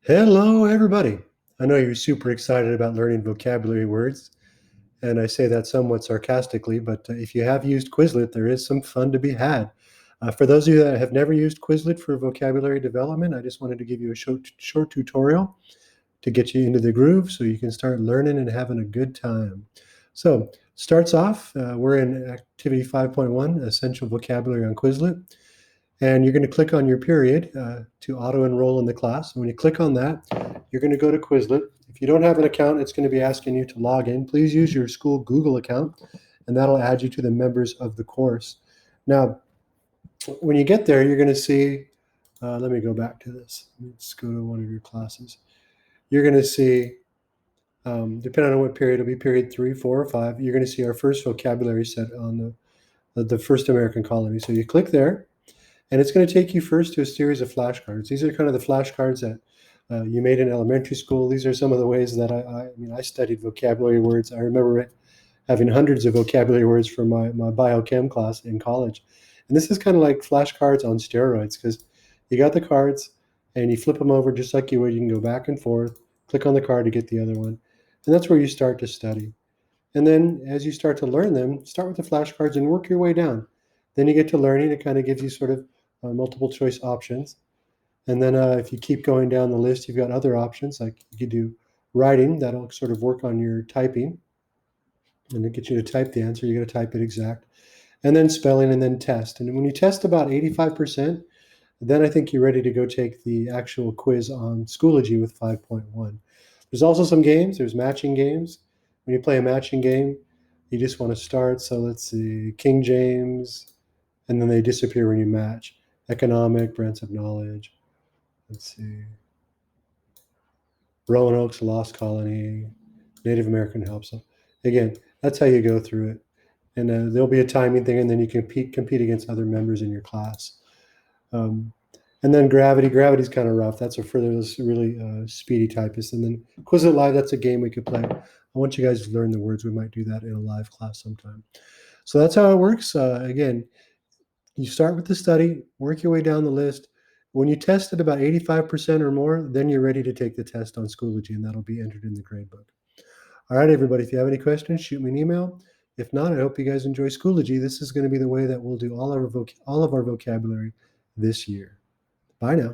Hello, everybody. I know you're super excited about learning vocabulary words, and I say that somewhat sarcastically, but if you have used Quizlet, there is some fun to be had. For those of you that have never used Quizlet for vocabulary development, I just wanted to give you a short tutorial to get you into the groove so you can start learning and having a good time. So, starts off, we're in Activity 5.1, Essential Vocabulary on Quizlet. And you're going to click on your period to auto-enroll in the class. And when you click on that, you're going to go to Quizlet. If you don't have an account, it's going to be asking you to log in. Please use your school Google account, and that'll add you to the members of the course. Now, when you get there, you're going to see, let me go back to this. Let's go to one of your classes. You're going to see, depending on what period, it'll be period 3, 4, or 5. You're going to see our first vocabulary set on the first American colony. So you click there. And it's going to take you first to a series of flashcards. These are kind of the flashcards that you made in elementary school. These are some of the ways that I studied vocabulary words. I remember having hundreds of vocabulary words from my biochem class in college. And this is kind of like flashcards on steroids because you got the cards and you flip them over just like you would. You can go back and forth, click on the card to get the other one. And that's where you start to study. And then as you start to learn them, start with the flashcards and work your way down. Then you get to learning. It kind of gives you sort of multiple choice options. And then if you keep going down the list, you've got other options like you could do writing. That'll sort of work on your typing and it gets you to type the answer. You got to type it exact. And then spelling and then test. And when you test about 85%, then I think you're ready to go take the actual quiz on Schoology with 5.1. There's also some games. There's matching games. When you play a matching game, you just want to start. So let's see, King James, and then they disappear when you match. Economic, branch of knowledge. Let's see. Roanoke's Lost Colony, Native American help. So again, that's how you go through it. And there'll be a timing thing, and then you can compete against other members in your class. And then gravity. Gravity's kind of rough. That's for those really speedy typists. And then Quizlet Live, that's a game we could play. I want you guys to learn the words. We might do that in a live class sometime. So that's how it works. Again, you start with the study, work your way down the list. When you test at about 85% or more, then you're ready to take the test on Schoology, and that'll be entered in the gradebook. All right, everybody, if you have any questions, shoot me an email. If not, I hope you guys enjoy Schoology. This is going to be the way that we'll do all of our vocabulary this year. Bye now.